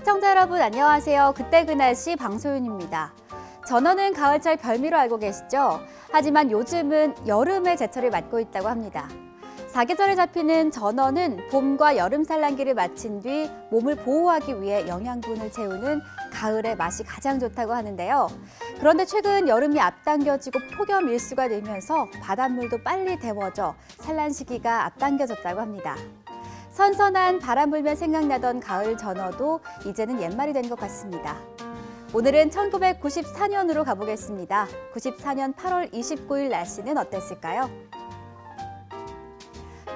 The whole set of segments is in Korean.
시청자 여러분 안녕하세요. 그때 그 날씨 방소윤입니다. 전어는 가을철 별미로 알고 계시죠? 하지만 요즘은 여름의 제철을 맞고 있다고 합니다. 사계절에 잡히는 전어는 봄과 여름 산란기를 마친 뒤 몸을 보호하기 위해 영양분을 채우는 가을의 맛이 가장 좋다고 하는데요. 그런데 최근 여름이 앞당겨지고 폭염 일수가 늘면서 바닷물도 빨리 데워져 산란 시기가 앞당겨졌다고 합니다. 선선한 바람 불면 생각나던 가을 전어도 이제는 옛말이 된 것 같습니다. 오늘은 1994년으로 가보겠습니다. 94년 8월 29일 날씨는 어땠을까요?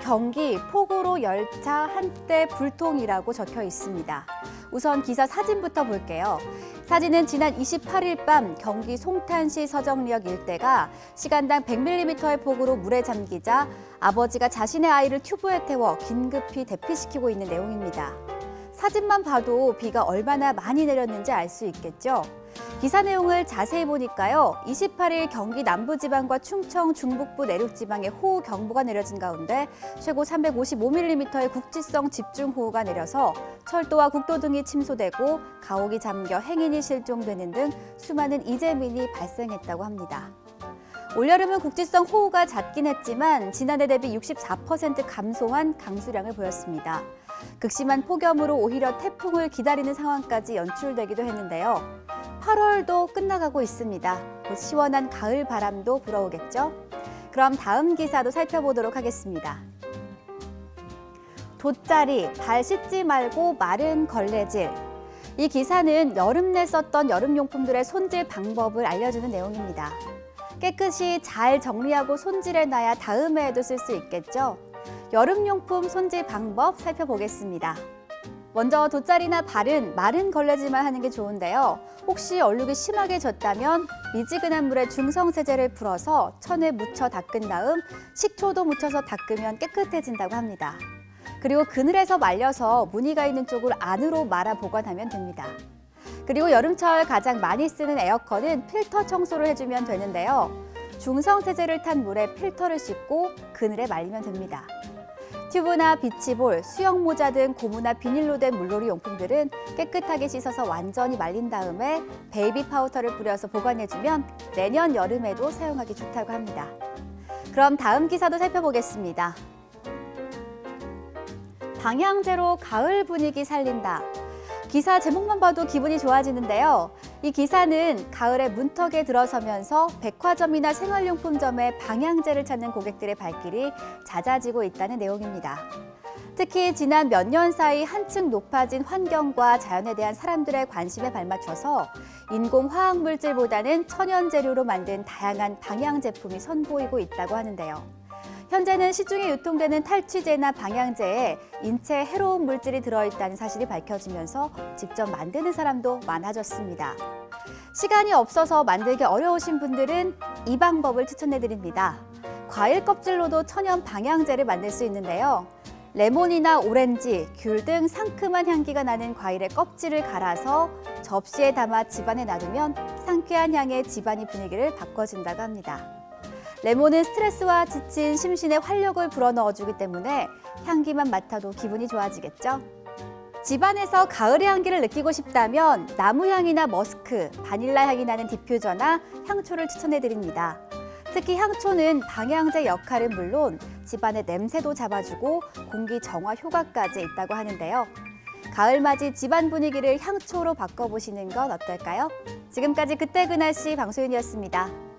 경기 폭우로 열차 한때 불통이라고 적혀 있습니다. 우선 기사 사진부터 볼게요. 사진은 지난 28일 밤 경기 송탄시 서정리역 일대가 시간당 100mm의 폭우로 물에 잠기자 아버지가 자신의 아이를 튜브에 태워 긴급히 대피시키고 있는 내용입니다. 사진만 봐도 비가 얼마나 많이 내렸는지 알 수 있겠죠? 기사 내용을 자세히 보니까요. 28일 경기 남부지방과 충청 중북부 내륙지방에 호우경보가 내려진 가운데 최고 355mm의 국지성 집중호우가 내려서 철도와 국도 등이 침소되고 가옥이 잠겨 행인이 실종되는 등 수많은 이재민이 발생했다고 합니다. 올여름은 국지성 호우가 잦긴 했지만 지난해 대비 64% 감소한 강수량을 보였습니다. 극심한 폭염으로 오히려 태풍을 기다리는 상황까지 연출되기도 했는데요. 8월도 끝나가고 있습니다. 곧 시원한 가을 바람도 불어오겠죠? 그럼 다음 기사도 살펴보도록 하겠습니다. 돗자리, 발 씻지 말고 마른 걸레질. 이 기사는 여름내 썼던 여름용품들의 손질 방법을 알려주는 내용입니다. 깨끗이 잘 정리하고 손질해놔야 다음해에도 쓸 수 있겠죠? 여름용품 손질 방법 살펴보겠습니다. 먼저 돗자리나 발은 마른 걸레질만 하는 게 좋은데요. 혹시 얼룩이 심하게 졌다면 미지근한 물에 중성세제를 풀어서 천에 묻혀 닦은 다음 식초도 묻혀서 닦으면 깨끗해진다고 합니다. 그리고 그늘에서 말려서 무늬가 있는 쪽을 안으로 말아 보관하면 됩니다. 그리고 여름철 가장 많이 쓰는 에어컨은 필터 청소를 해주면 되는데요. 중성세제를 탄 물에 필터를 씻고 그늘에 말리면 됩니다. 튜브나 비치볼, 수영모자 등 고무나 비닐로 된 물놀이 용품들은 깨끗하게 씻어서 완전히 말린 다음에 베이비 파우더를 뿌려서 보관해주면 내년 여름에도 사용하기 좋다고 합니다. 그럼 다음 기사도 살펴보겠습니다. 방향제로 가을 분위기 살린다. 기사 제목만 봐도 기분이 좋아지는데요. 이 기사는 가을에 문턱에 들어서면서 백화점이나 생활용품점에 방향제를 찾는 고객들의 발길이 잦아지고 있다는 내용입니다. 특히 지난 몇 년 사이 한층 높아진 환경과 자연에 대한 사람들의 관심에 발맞춰서 인공화학물질보다는 천연재료로 만든 다양한 방향 제품이 선보이고 있다고 하는데요. 현재는 시중에 유통되는 탈취제나 방향제에 인체에 해로운 물질이 들어있다는 사실이 밝혀지면서 직접 만드는 사람도 많아졌습니다. 시간이 없어서 만들기 어려우신 분들은 이 방법을 추천해드립니다. 과일 껍질로도 천연 방향제를 만들 수 있는데요. 레몬이나 오렌지, 귤 등 상큼한 향기가 나는 과일의 껍질을 갈아서 접시에 담아 집안에 놔두면 상쾌한 향의 집안의 분위기를 바꿔준다고 합니다. 레몬은 스트레스와 지친 심신에 활력을 불어넣어주기 때문에 향기만 맡아도 기분이 좋아지겠죠? 집안에서 가을의 향기를 느끼고 싶다면 나무향이나 머스크, 바닐라 향이 나는 디퓨저나 향초를 추천해드립니다. 특히 향초는 방향제 역할은 물론 집안의 냄새도 잡아주고 공기 정화 효과까지 있다고 하는데요. 가을맞이 집안 분위기를 향초로 바꿔보시는 건 어떨까요? 지금까지 그때 그 날씨 방소윤이었습니다.